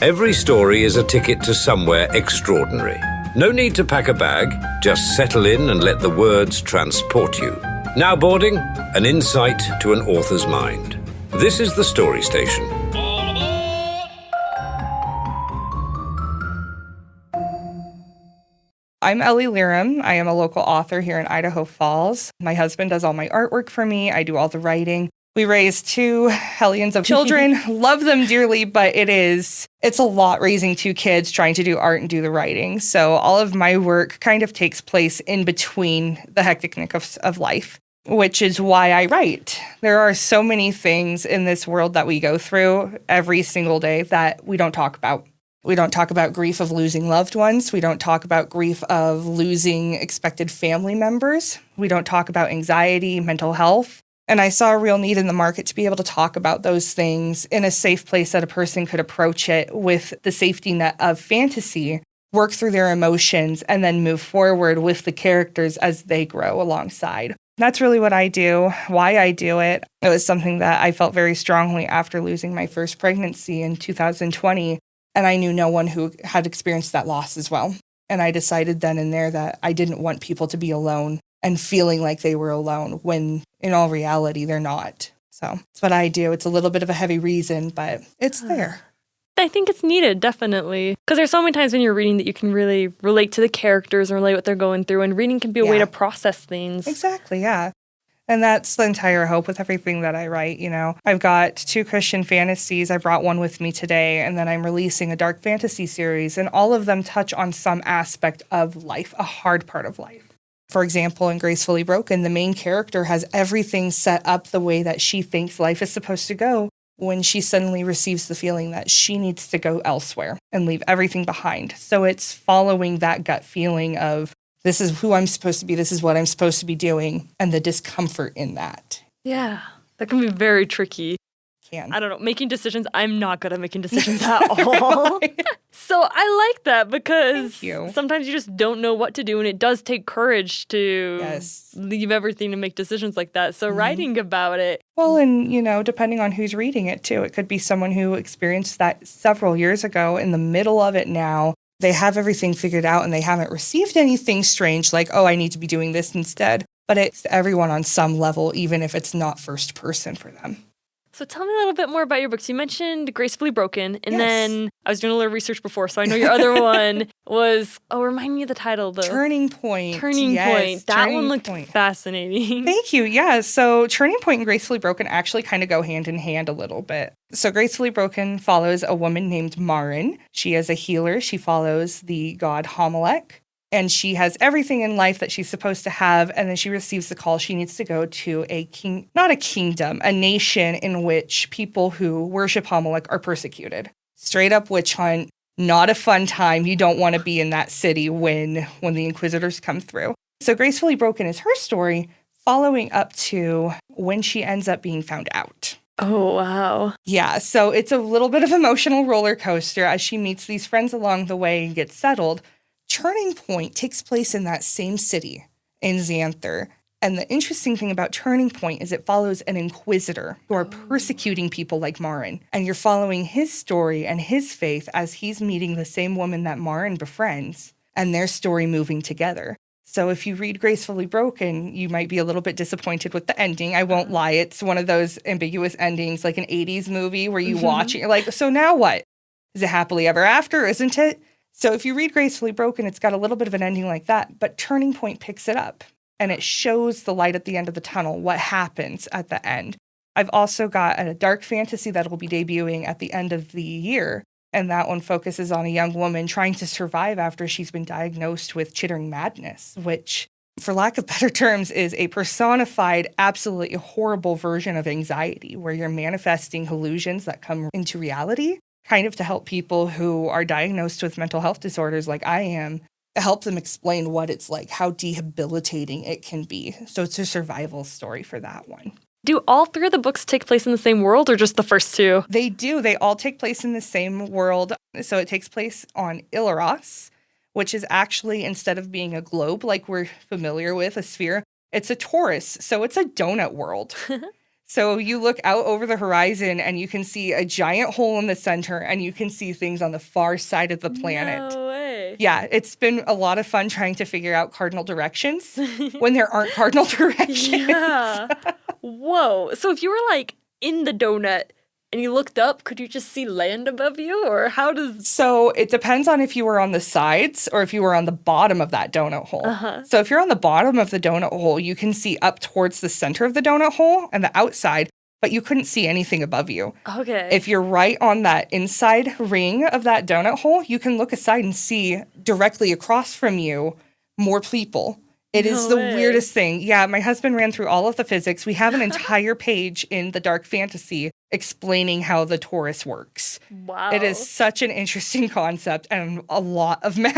Every story is a ticket to somewhere extraordinary. No need to pack a bag, just settle in and let the words transport you. Now boarding, an insight to an author's mind. This is the Story Station. I'm Ellie Liram. I am a local author here in Idaho Falls. My husband does all my artwork for me. I do all the writing. We raise 2 hellions of children, love them dearly, but it's a lot raising 2 kids, trying to do art and do the writing. So all of my work kind of takes place in between the hecticness of life, which is why I write. There are so many things in this world that we go through every single day that we don't talk about. We don't talk about grief of losing loved ones. We don't talk about grief of losing expected family members. We don't talk about anxiety, mental health. And I saw a real need in the market to be able to talk about those things in a safe place that a person could approach it with the safety net of fantasy, work through their emotions, and then move forward with the characters as they grow alongside. That's really what I do, why I do it. It was something that I felt very strongly after losing my first pregnancy in 2020, and I knew no one who had experienced that loss as well. And I decided then and there that I didn't want people to be alone and feeling like they were alone when in all reality they're not. So that's what I do. It's a little bit of a heavy reason, but it's there. I think it's needed, definitely. Because there's so many times when you're reading that you can really relate to the characters and relate what they're going through, and reading can be a way to process things. Exactly, yeah. And that's the entire hope with everything that I write, you know. I've got 2 Christian fantasies. I brought one with me today, and then I'm releasing a dark fantasy series, and all of them touch on some aspect of life, a hard part of life. For example, in Gracefully Broken, the main character has everything set up the way that she thinks life is supposed to go when she suddenly receives the feeling that she needs to go elsewhere and leave everything behind. So it's following that gut feeling of, this is who I'm supposed to be, this is what I'm supposed to be doing, and the discomfort in that. Yeah, that can be very tricky. I don't know, making decisions. I'm not good at making decisions at all. So I like that because sometimes you just don't know what to do, and it does take courage to leave everything to make decisions like that. So writing about it. Well, and, you know, depending on who's reading it, too. It could be someone who experienced that several years ago, in the middle of it now. They have everything figured out, and they haven't received anything strange like, oh, I need to be doing this instead. But it's everyone on some level, even if it's not first person for them. So tell me a little bit more about your books. You mentioned Gracefully Broken, and then I was doing a little research before, so I know your other one was, remind me of the title, though. Turning Point. Turning Point. That one looked fascinating. Thank you. Yeah, so Turning Point and Gracefully Broken actually kind of go hand in hand a little bit. So Gracefully Broken follows a woman named Marin. She is a healer. She follows the god Hamelech. And she has everything in life that she's supposed to have. And then she receives the call. She needs to go to a nation in which people who worship Hamelech are persecuted. Straight up witch hunt, not a fun time. You don't want to be in that city when the Inquisitors come through. So Gracefully Broken is her story following up to when she ends up being found out. Oh, wow. Yeah, so it's a little bit of emotional roller coaster as she meets these friends along the way and gets settled. Turning Point takes place in that same city, in Xanther. And the interesting thing about Turning Point is it follows an inquisitor who are persecuting people like Marin. And you're following his story and his faith as he's meeting the same woman that Marin befriends, and their story moving together. So if you read Gracefully Broken, you might be a little bit disappointed with the ending. I won't lie. It's one of those ambiguous endings, like an 80s movie where you watch it, you're like, so now what? Is it happily ever after, isn't it? So if you read Gracefully Broken, it's got a little bit of an ending like that, but Turning Point picks it up, and it shows the light at the end of the tunnel, what happens at the end. I've also got a dark fantasy that will be debuting at the end of the year, and that one focuses on a young woman trying to survive after she's been diagnosed with chittering madness, which, for lack of better terms, is a personified, absolutely horrible version of anxiety, where you're manifesting hallucinations that come into reality, kind of to help people who are diagnosed with mental health disorders like I am, help them explain what it's like, how debilitating it can be. So it's a survival story for that one. Do all 3 of the books take place in the same world, or just the first 2? They do. They all take place in the same world. So it takes place on Illaros, which is actually, instead of being a globe like we're familiar with, a sphere, it's a torus. So it's a donut world. So you look out over the horizon and you can see a giant hole in the center and you can see things on the far side of the planet. No way. Yeah, it's been a lot of fun trying to figure out cardinal directions when there aren't cardinal directions. Yeah. Whoa. So if you were like in the donut and you looked up, could you just see land above you? Or how does... So it depends on if you were on the sides or if you were on the bottom of that donut hole. So if you're on the bottom of the donut hole, you can see up towards the center of the donut hole and the outside, but you couldn't see anything above you. Okay. If you're right on that inside ring of that donut hole, you can look aside and see directly across from you more people. It is the weirdest thing. Yeah, my husband ran through all of the physics. We have an entire page in the Dark Fantasy explaining how the torus works. Wow. It is such an interesting concept and a lot of math.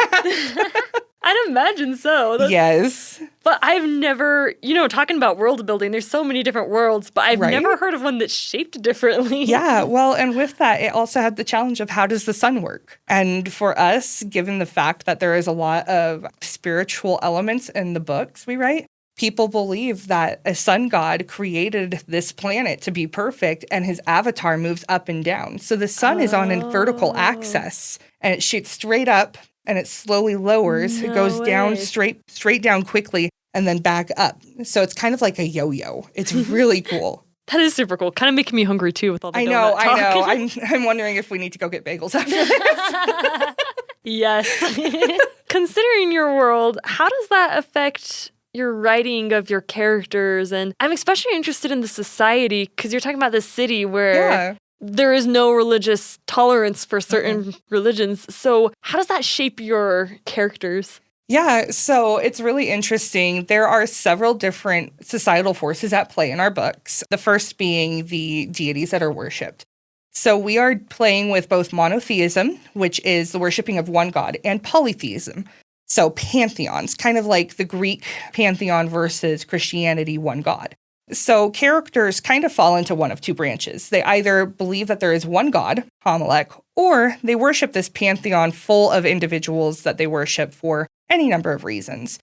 I'd imagine so. Yes. But I've never, talking about world building, there's so many different worlds, but I've never heard of one that's shaped differently. Yeah, well, and with that, it also had the challenge of how does the sun work? And for us, given the fact that there is a lot of spiritual elements in the books we write, people believe that a sun god created this planet to be perfect and his avatar moves up and down. So the sun is on a vertical axis and it shoots straight up and it slowly lowers. It goes down straight down quickly and then back up. So it's kind of like a yo-yo. It's really cool. That is super cool. Kind of making me hungry too with all the donut talk. I know. I'm wondering if we need to go get bagels after this. Yes. Considering your world, how does that affect your writing of your characters? And I'm especially interested in the society because you're talking about this city where there is no religious tolerance for certain religions. So how does that shape your characters? Yeah, so it's really interesting. There are several different societal forces at play in our books, the first being the deities that are worshipped. So we are playing with both monotheism, which is the worshiping of one god, and polytheism. So pantheons, kind of like the Greek pantheon versus Christianity, one god. So characters kind of fall into one of two branches. They either believe that there is one god, Hamelech, or they worship this pantheon full of individuals that they worship for any number of reasons.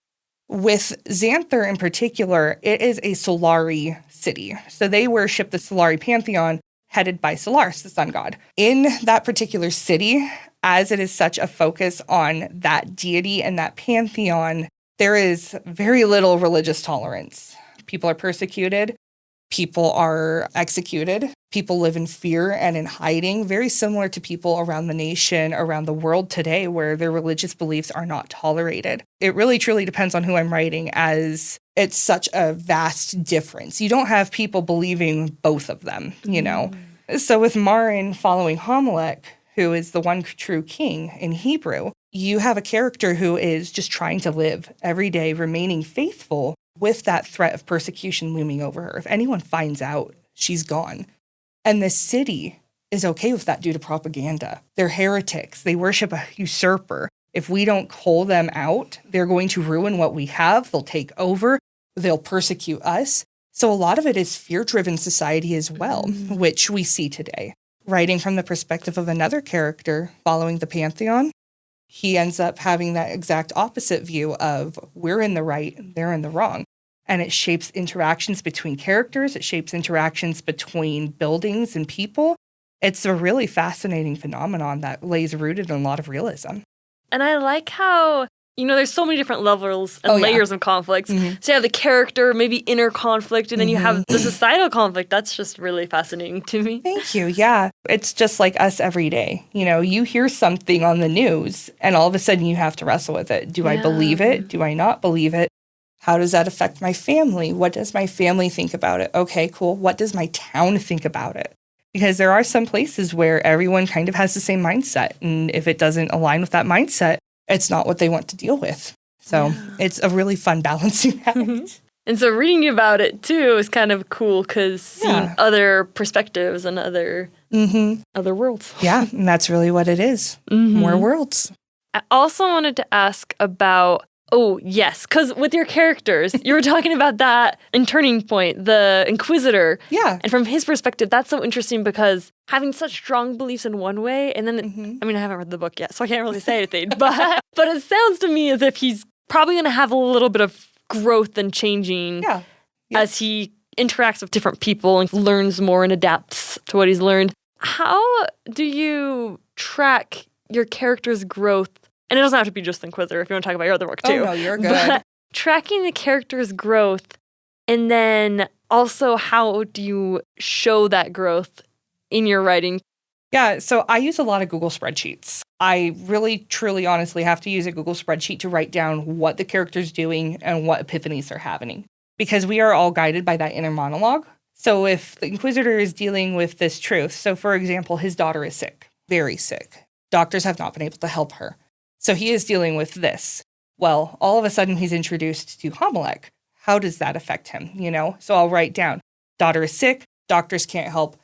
With Xanthar in particular, it is a Solari city. So they worship the Solari pantheon headed by Solaris, the sun god. In that particular city, as it is such a focus on that deity and that pantheon, there is very little religious tolerance. People are persecuted. People are executed. People live in fear and in hiding, very similar to people around the nation, around the world today, where their religious beliefs are not tolerated. It really, truly depends on who I'm writing, as it's such a vast difference. You don't have people believing both of them, you know? So with Marin following Hamelech, who is the one true king in Hebrew, you have a character who is just trying to live every day, remaining faithful with that threat of persecution looming over her. If anyone finds out, she's gone. And the city is okay with that due to propaganda. They're heretics. They worship a usurper. If we don't call them out, they're going to ruin what we have. They'll take over. They'll persecute us. So a lot of it is fear-driven society as well, which we see today. Writing from the perspective of another character following the Pantheon, he ends up having that exact opposite view of we're in the right, they're in the wrong. And it shapes interactions between characters. It shapes interactions between buildings and people. It's a really fascinating phenomenon that lays rooted in a lot of realism. And I like how, there's so many different levels and layers of conflicts. So you have the character, maybe inner conflict, and then you have the societal conflict. That's just really fascinating to me. Thank you. Yeah. It's just like us every day. You hear something on the news, and all of a sudden you have to wrestle with it. Do I believe it? Do I not believe it? How does that affect my family? What does my family think about it? Okay, cool. What does my town think about it? Because there are some places where everyone kind of has the same mindset. And if it doesn't align with that mindset, it's not what they want to deal with. So it's a really fun balancing act. And so reading about it, too, is kind of cool because seeing other perspectives and other worlds. Yeah, and that's really what it is. More worlds. I also wanted to ask about... Oh, yes, because with your characters, you were talking about that in Turning Point, the Inquisitor. Yeah. And from his perspective, that's so interesting because having such strong beliefs in one way, and then, I haven't read the book yet, so I can't really say anything, but it sounds to me as if he's probably going to have a little bit of growth and changing as he interacts with different people and learns more and adapts to what he's learned. How do you track your character's growth? And it doesn't have to be just Inquisitor if you want to talk about your other work too. Oh, no, you're good. But tracking the character's growth, and then also how do you show that growth in your writing? Yeah, so I use a lot of Google spreadsheets. I really, truly, honestly have to use a Google spreadsheet to write down what the character's doing and what epiphanies they're having, because we are all guided by that inner monologue. So if the Inquisitor is dealing with this truth, so for example, his daughter is sick, very sick. Doctors have not been able to help her. So he is dealing with this. Well, all of a sudden he's introduced to Homelech. How does that affect him? So I'll write down, daughter is sick, doctors can't help,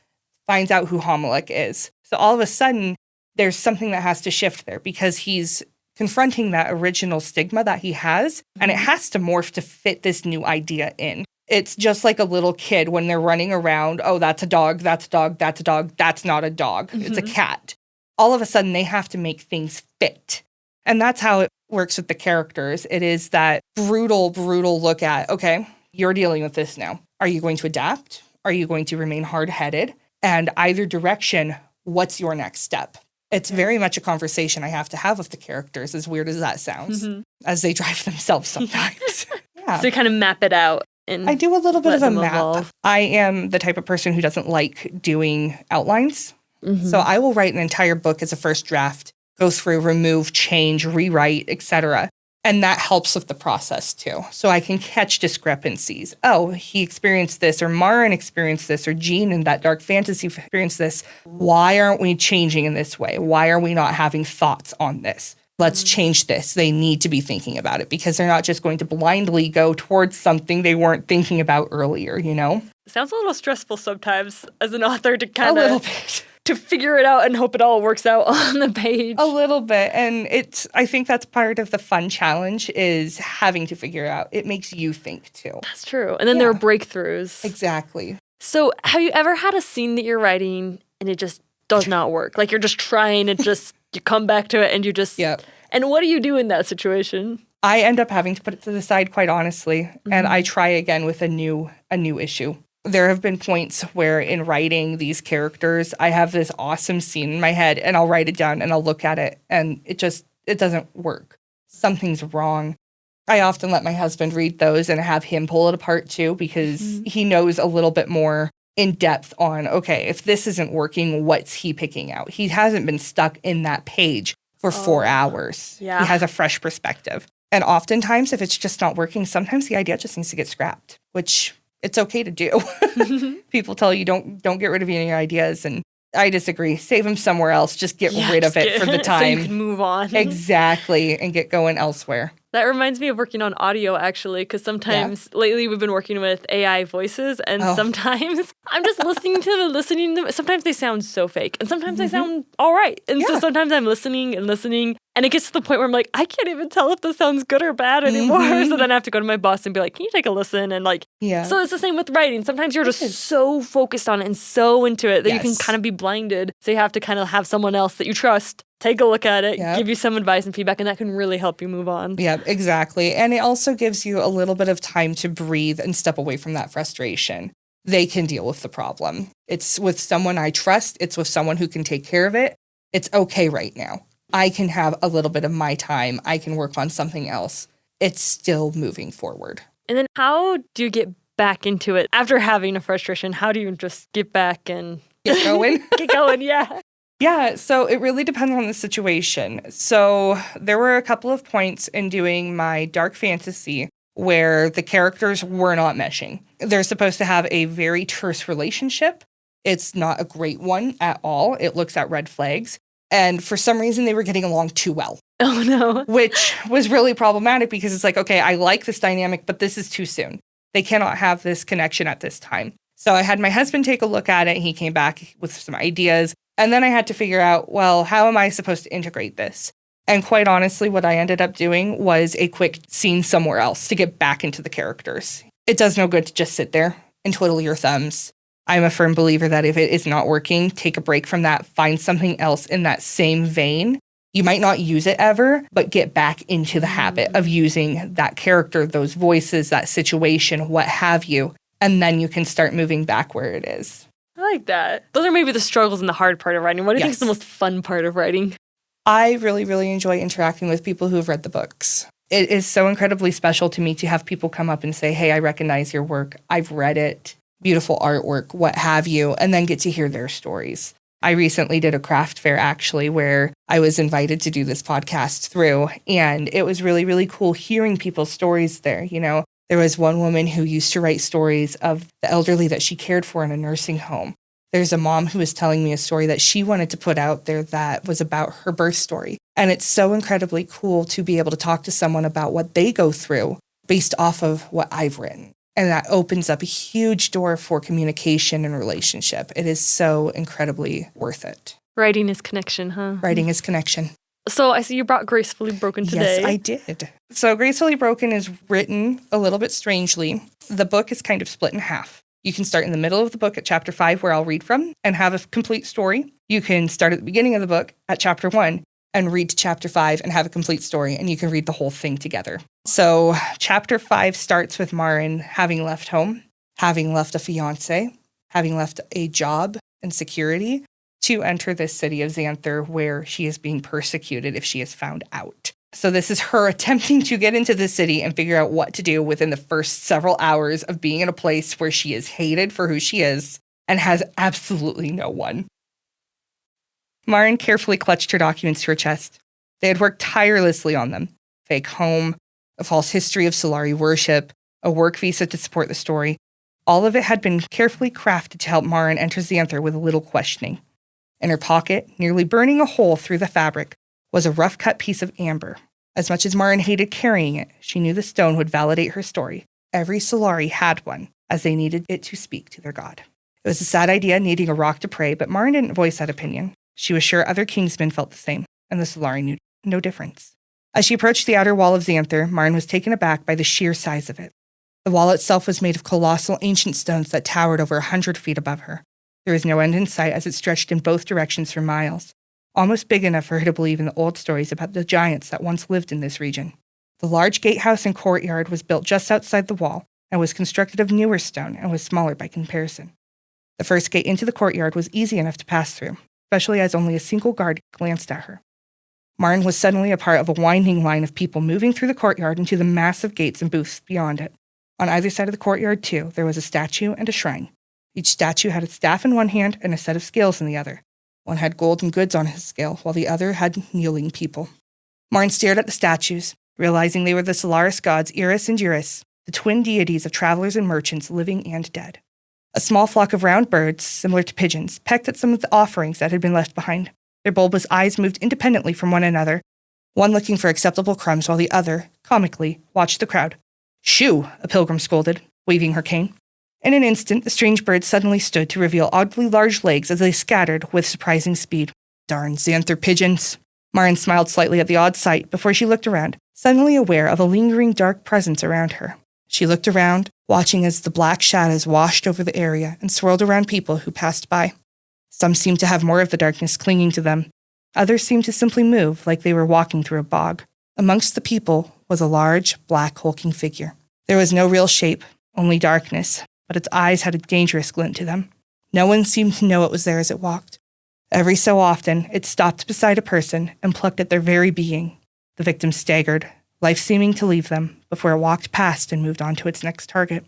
finds out who Homelech is. So all of a sudden there's something that has to shift there because he's confronting that original stigma that he has, and it has to morph to fit this new idea in. It's just like a little kid when they're running around, oh, that's a dog, that's a dog, that's a dog, that's not a dog, it's a cat. All of a sudden they have to make things fit. And that's how it works with the characters. It is that brutal, brutal look at, okay, you're dealing with this now. Are you going to adapt? Are you going to remain hard-headed? And either direction, what's your next step? It's very much a conversation I have to have with the characters, as weird as that sounds, as they drive themselves sometimes. Yeah. So you kind of map it out. And I do a little bit of a map. Evolve. I am the type of person who doesn't like doing outlines. So I will write an entire book as a first draft, go through, remove, change, rewrite, etc. And that helps with the process too. So I can catch discrepancies. Oh, he experienced this, or Maren experienced this, or Jean in that dark fantasy experienced this. Why aren't we changing in this way? Why are we not having thoughts on this? Let's change this. They need to be thinking about it because they're not just going to blindly go towards something they weren't thinking about earlier, Sounds a little stressful sometimes as an author to kind of... A little of... bit. To figure it out and hope it all works out on the page. A little bit. And I think that's part of the fun challenge is having to figure out. It makes you think too. That's true. And then there are breakthroughs. Exactly. So have you ever had a scene that you're writing and it just does not work? Like you're just trying and you come back to it and you just... Yep. And what do you do in that situation? I end up having to put it to the side, quite honestly. And I try again with a new issue. There have been points where in writing these characters, I have this awesome scene in my head and I'll write it down and I'll look at it and it doesn't work. Something's wrong. I often let my husband read those and have him pull it apart too because he knows a little bit more in depth on, okay, if this isn't working, what's he picking out? He hasn't been stuck in that page for 4 hours. Yeah. He has a fresh perspective. And oftentimes, if it's just not working, sometimes the idea just needs to get scrapped, which... It's okay to do. People tell you don't get rid of any ideas, and I disagree. Save them somewhere else. Just get rid of it for the time. So you can move on. Exactly, and get going elsewhere. That reminds me of working on audio, actually, because sometimes lately we've been working with AI voices, and sometimes I'm just listening to them. Sometimes they sound so fake, and sometimes they sound all right. And so sometimes I'm listening, and it gets to the point where I'm like, I can't even tell if this sounds good or bad anymore. So then I have to go to my boss and be like, can you take a listen? And so it's the same with writing. Sometimes you're just so focused on it and so into it that you can kind of be blinded. So you have to kind of have someone else that you trust take a look at it, give you some advice and feedback, and that can really help you move on. Yeah, exactly. And it also gives you a little bit of time to breathe and step away from that frustration. They can deal with the problem. It's with someone I trust. It's with someone who can take care of it. It's okay right now. I can have a little bit of my time. I can work on something else. It's still moving forward. And then how do you get back into it after having a frustration? How do you just get back and get going? Get going, yeah. Yeah, so it really depends on the situation. So there were a couple of points in doing my dark fantasy where the characters were not meshing. They're supposed to have a very terse relationship. It's not a great one at all. It looks at red flags. And for some reason, they were getting along too well. Oh, no. Which was really problematic because it's like, okay, I like this dynamic, but this is too soon. They cannot have this connection at this time. So I had my husband take a look at it. He came back with some ideas. And then I had to figure out, well, how am I supposed to integrate this? And quite honestly, what I ended up doing was a quick scene somewhere else to get back into the characters. It does no good to just sit there and twiddle your thumbs. I'm a firm believer that if it is not working, take a break from that, find something else in that same vein. You might not use it ever, but get back into the habit of using that character, those voices, that situation, what have you, and then you can start moving back where it is. I like that. Those are maybe the struggles and the hard part of writing. What do you think is the most fun part of writing? I really, really enjoy interacting with people who have read the books. It is so incredibly special to me to have people come up and say, hey, I recognize your work. I've read it. Beautiful artwork, what have you, and then get to hear their stories. I recently did a craft fair, actually, where I was invited to do this podcast through, and it was really, really cool hearing people's stories there. You know, there was one woman who used to write stories of the elderly that she cared for in a nursing home. There's a mom who was telling me a story that she wanted to put out there that was about her birth story. And it's so incredibly cool to be able to talk to someone about what they go through based off of what I've written. And that opens up a huge door for communication and relationship. It is so incredibly worth it. Writing is connection, huh? Writing is connection. So I see you brought Gracefully Broken today. Yes, I did. So Gracefully Broken is written a little bit strangely. The book is kind of split in half. You can start in the middle of the book at chapter 5, where I'll read from, and have a complete story. You can start at the beginning of the book at chapter 1 and read to chapter 5 and have a complete story, and you can read the whole thing together. So chapter 5 starts with Maren having left home, having left a fiancé, having left a job and security to enter this city of Xanther, where she is being persecuted if she is found out. So this is her attempting to get into the city and figure out what to do within the first several hours of being in a place where she is hated for who she is and has absolutely no one. Maren carefully clutched her documents to her chest. They had worked tirelessly on them. Fake home, a false history of Solari worship, a work visa to support the story. All of it had been carefully crafted to help Maren enter Xanther with a little questioning. In her pocket, nearly burning a hole through the fabric, was a rough-cut piece of amber. As much as Maren hated carrying it, she knew the stone would validate her story. Every Solari had one, as they needed it to speak to their god. It was a sad idea, needing a rock to pray, but Maren didn't voice that opinion. She was sure other Kingsmen felt the same, and the Solari knew no difference. As she approached the outer wall of Xanther, Maren was taken aback by the sheer size of it. The wall itself was made of colossal ancient stones that towered over 100 feet above her. There was no end in sight as it stretched in both directions for miles, almost big enough for her to believe in the old stories about the giants that once lived in this region. The large gatehouse and courtyard was built just outside the wall and was constructed of newer stone and was smaller by comparison. The first gate into the courtyard was easy enough to pass through, especially as only a single guard glanced at her. Maren was suddenly a part of a winding line of people moving through the courtyard into the massive gates and booths beyond it. On either side of the courtyard, too, there was a statue and a shrine. Each statue had a staff in one hand and a set of scales in the other. One had gold and goods on his scale, while the other had kneeling people. Maren stared at the statues, realizing they were the Solaris gods Iris and Eurus, the twin deities of travelers and merchants, living and dead. A small flock of round birds, similar to pigeons, pecked at some of the offerings that had been left behind. Their bulbous eyes moved independently from one another, one looking for acceptable crumbs while the other, comically, watched the crowd. "Shoo!" a pilgrim scolded, waving her cane. In an instant, the strange birds suddenly stood to reveal oddly large legs as they scattered with surprising speed. Darn Xanther pigeons. Maren smiled slightly at the odd sight before she looked around, suddenly aware of a lingering dark presence around her. She looked around, watching as the black shadows washed over the area and swirled around people who passed by. Some seemed to have more of the darkness clinging to them. Others seemed to simply move like they were walking through a bog. Amongst the people was a large, black, hulking figure. There was no real shape, only darkness, but its eyes had a dangerous glint to them. No one seemed to know it was there as it walked. Every so often, it stopped beside a person and plucked at their very being. The victim staggered, life seeming to leave them, before it walked past and moved on to its next target.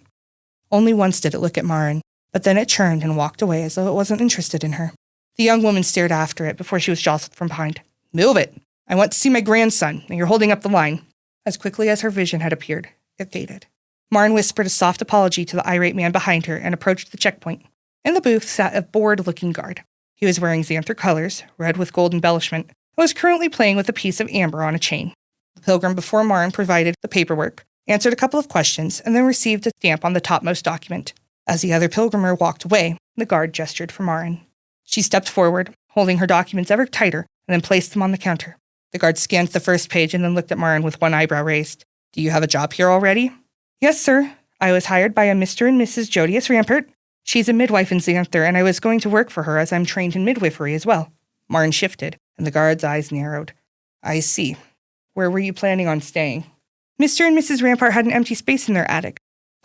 Only once did it look at Maren, but then it turned and walked away as though it wasn't interested in her. The young woman stared after it before she was jostled from behind. "Move it! I want to see my grandson, and you're holding up the line." As quickly as her vision had appeared, it faded. Maren whispered a soft apology to the irate man behind her and approached the checkpoint. In the booth sat a bored-looking guard. He was wearing Xanther colors, red with gold embellishment, and was currently playing with a piece of amber on a chain. The pilgrim before Maren provided the paperwork, answered a couple of questions, and then received a stamp on the topmost document. As the other pilgrimer walked away, the guard gestured for Maren. She stepped forward, holding her documents ever tighter, and then placed them on the counter. The guard scanned the first page and then looked at Maren with one eyebrow raised. "Do you have a job here already?" "Yes, sir. I was hired by a Mr. and Mrs. Jodius Rampart. She's a midwife in Xanther, and I was going to work for her as I'm trained in midwifery as well." Maren shifted, and the guard's eyes narrowed. "I see. Where were you planning on staying?" "Mr. and Mrs. Rampart had an empty space in their attic.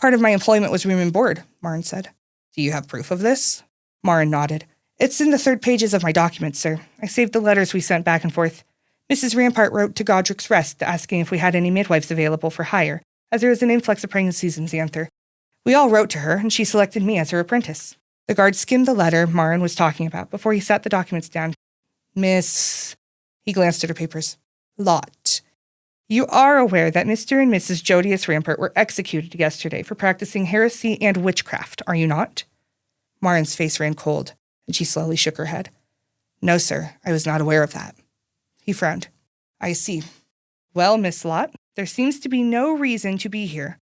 Part of my employment was room and board, Marin said. Do you have proof of this? Marin nodded. It's in the 3rd pages of my documents, sir. I saved the letters we sent back and forth. Mrs. Rampart wrote to Godric's Rest asking if we had any midwives available for hire, as there is an influx of pregnancies in Xanther. We all wrote to her, and she selected me as her apprentice. The guard skimmed the letter Marin was talking about before he sat the documents down. Miss... He glanced at her papers. Lot. You are aware that Mr. and Mrs. Jodius Rampart were executed yesterday for practicing heresy and witchcraft, are you not? Marin's face ran cold, and she slowly shook her head. No, sir, I was not aware of that. He frowned. I see. Well, Miss Lot, there seems to be no reason to be here.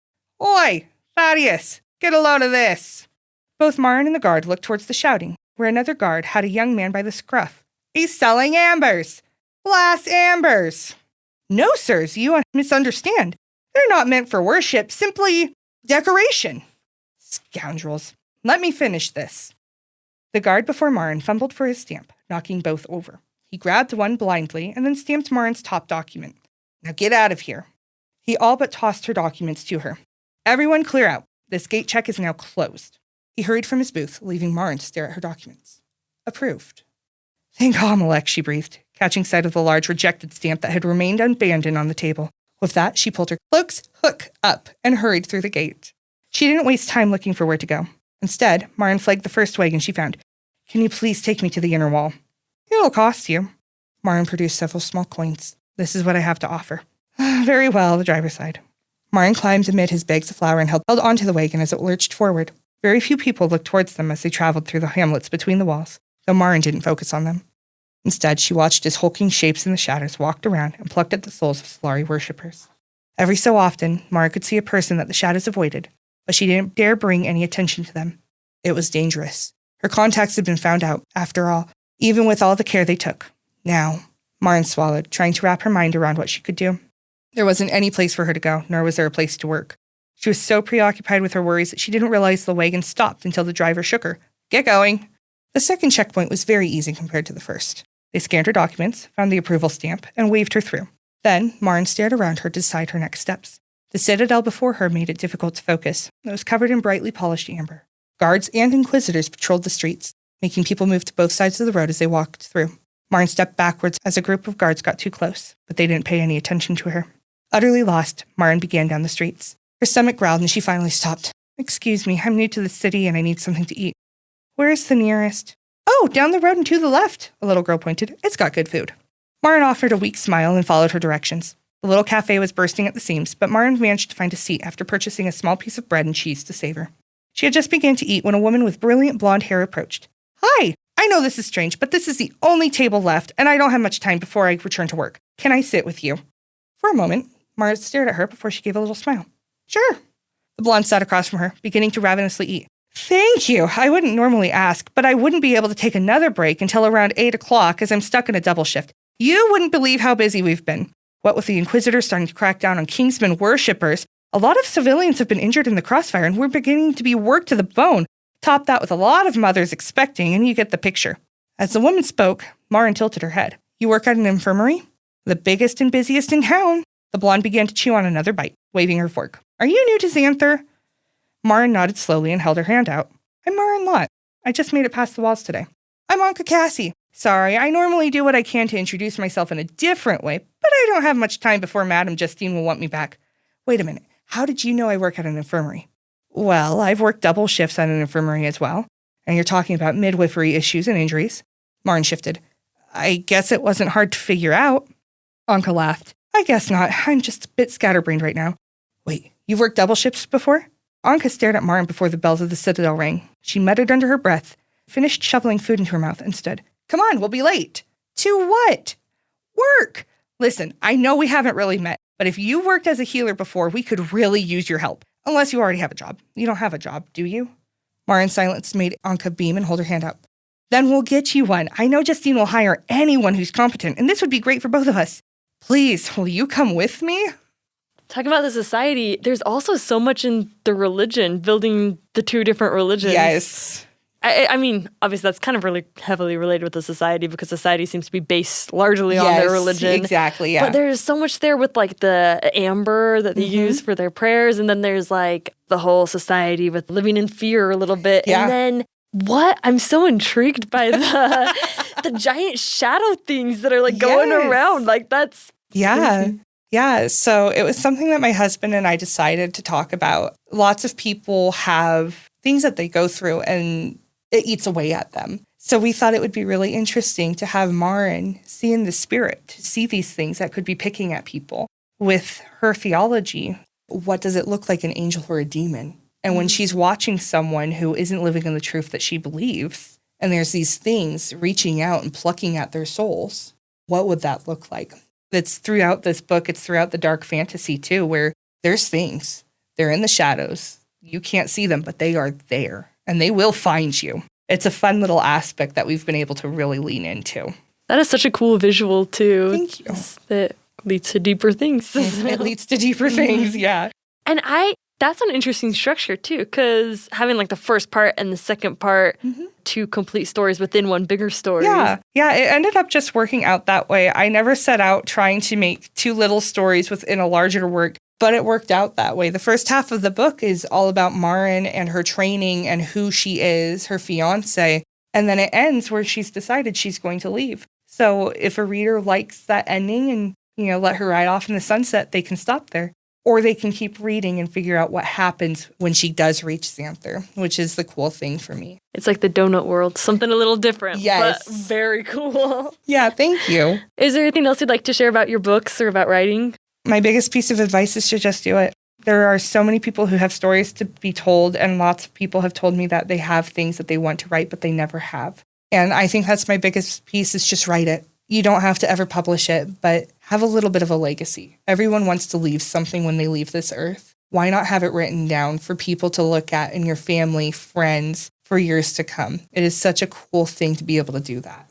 Oi, Thaddeus, get a load of this. Both Marin and the guard looked towards the shouting, where another guard had a young man by the scruff. He's selling ambers. Glass ambers. No, sirs, you misunderstand. They're not meant for worship, simply decoration. Scoundrels. Let me finish this. The guard before Marin fumbled for his stamp, knocking both over. He grabbed one blindly and then stamped Marin's top document. Now get out of here. He all but tossed her documents to her. Everyone clear out. This gate check is now closed. He hurried from his booth, leaving Marin to stare at her documents. Approved. Thank Amalek, she breathed, catching sight of the large rejected stamp that had remained abandoned on the table. With that, she pulled her cloak's hook up and hurried through the gate. She didn't waste time looking for where to go. Instead, Marin flagged the first wagon she found. Can you please take me to the inner wall? It'll cost you. Marin produced several small coins. This is what I have to offer. Very well, the driver sighed. Marin climbed amid his bags of flour and held onto the wagon as it lurched forward. Very few people looked towards them as they traveled through the hamlets between the walls, though Marin didn't focus on them. Instead, she watched as hulking shapes in the shadows walked around and plucked at the souls of Solari worshippers. Every so often, Marin could see a person that the shadows avoided, but she didn't dare bring any attention to them. It was dangerous. Her contacts had been found out, after all, even with all the care they took. Now, Marin swallowed, trying to wrap her mind around what she could do. There wasn't any place for her to go, nor was there a place to work. She was so preoccupied with her worries that she didn't realize the wagon stopped until the driver shook her. Get going! The second checkpoint was very easy compared to the first. They scanned her documents, found the approval stamp, and waved her through. Then, Marin stared around her to decide her next steps. The citadel before her made it difficult to focus. It was covered in brightly polished amber. Guards and inquisitors patrolled the streets, making people move to both sides of the road as they walked through. Marin stepped backwards as a group of guards got too close, but they didn't pay any attention to her. Utterly lost, Marin began down the streets. Her stomach growled and she finally stopped. Excuse me, I'm new to the city and I need something to eat. Where is the nearest? Oh, down the road and to the left, a little girl pointed. It's got good food. Marin offered a weak smile and followed her directions. The little cafe was bursting at the seams, but Marin managed to find a seat after purchasing a small piece of bread and cheese to savor. She had just begun to eat when a woman with brilliant blonde hair approached. Hi, I know this is strange, but this is the only table left, and I don't have much time before I return to work. Can I sit with you? For a moment, Marin stared at her before she gave a little smile. Sure. The blonde sat across from her, beginning to ravenously eat. Thank you. I wouldn't normally ask, but I wouldn't be able to take another break until around 8 o'clock as I'm stuck in a double shift. You wouldn't believe how busy we've been. What with the Inquisitors starting to crack down on Kingsman worshippers, a lot of civilians have been injured in the crossfire and we're beginning to be worked to the bone. Top that with a lot of mothers expecting and you get the picture. As the woman spoke, Marin tilted her head. You work at an infirmary? The biggest and busiest in town. The blonde began to chew on another bite, waving her fork. Are you new to Xanther? Marin nodded slowly and held her hand out. I'm Marin Lot. I just made it past the walls today. I'm Anka Cassie. Sorry, I normally do what I can to introduce myself in a different way, but I don't have much time before Madame Justine will want me back. Wait a minute. How did you know I work at an infirmary? Well, I've worked double shifts at an infirmary as well. And you're talking about midwifery issues and injuries. Marin shifted. I guess it wasn't hard to figure out. Anka laughed. I guess not. I'm just a bit scatterbrained right now. Wait, you've worked double shifts before? Anka stared at Marin before the bells of the citadel rang. She muttered under her breath, finished shoveling food into her mouth, and stood. Come on, we'll be late. To what? Work. Listen, I know we haven't really met, but if you worked as a healer before, we could really use your help. Unless you already have a job. You don't have a job, do you? Marin's silence made Anka beam and hold her hand up. Then we'll get you one. I know Justine will hire anyone who's competent, and this would be great for both of us. Please, will you come with me? Talking about the society, there's also so much in the religion, building the two different religions. Yes. I mean, obviously that's kind of really heavily related with the society because society seems to be based largely on their religion. Exactly, yeah. But there's so much there with like the amber that they use for their prayers. And then there's like the whole society with living in fear a little bit. Yeah. And then what? I'm so intrigued by the giant shadow things that are like going around. Like that's crazy. Yeah, so it was something that my husband and I decided to talk about. Lots of people have things that they go through and it eats away at them. So we thought it would be really interesting to have Maren see in the spirit, to see these things that could be picking at people. With her theology, what does it look like, an angel or a demon? And when she's watching someone who isn't living in the truth that she believes, and there's these things reaching out and plucking at their souls, what would that look like? It's throughout this book. It's throughout the dark fantasy, too, where there's things. They're in the shadows. You can't see them, but they are there, and they will find you. It's a fun little aspect that we've been able to really lean into. That is such a cool visual, too. Thank you. That leads to deeper things. It leads to deeper things, yeah. And that's an interesting structure, too, because having like the first part and the second part, two complete stories within one bigger story. Yeah, it ended up just working out that way. I never set out trying to make two little stories within a larger work, but it worked out that way. The first half of the book is all about Maren and her training and who she is, her fiance, and then it ends where she's decided she's going to leave. So if a reader likes that ending and, let her ride off in the sunset, they can stop there. Or they can keep reading and figure out what happens when she does reach Xanthar, which is the cool thing for me. It's like the donut world, something a little different, yes, but very cool. Yeah, thank you. Is there anything else you'd like to share about your books or about writing? My biggest piece of advice is to just do it. There are so many people who have stories to be told, and lots of people have told me that they have things that they want to write, but they never have. And I think that's my biggest piece, is just write it. You don't have to ever publish it, but have a little bit of a legacy. Everyone wants to leave something when they leave this earth. Why not have it written down for people to look at in your family, friends, for years to come? It is such a cool thing to be able to do that.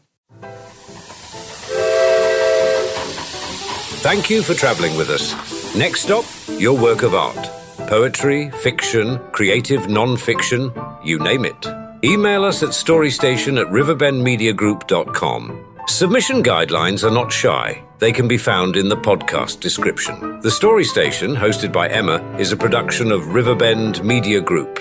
Thank you for traveling with us. Next stop, your work of art. Poetry, fiction, creative non-fiction, you name it. Email us at storystation@riverbendmediagroup.com. Submission guidelines are not shy. They can be found in the podcast description. The Story Station, hosted by Emma, is a production of Riverbend Media Group.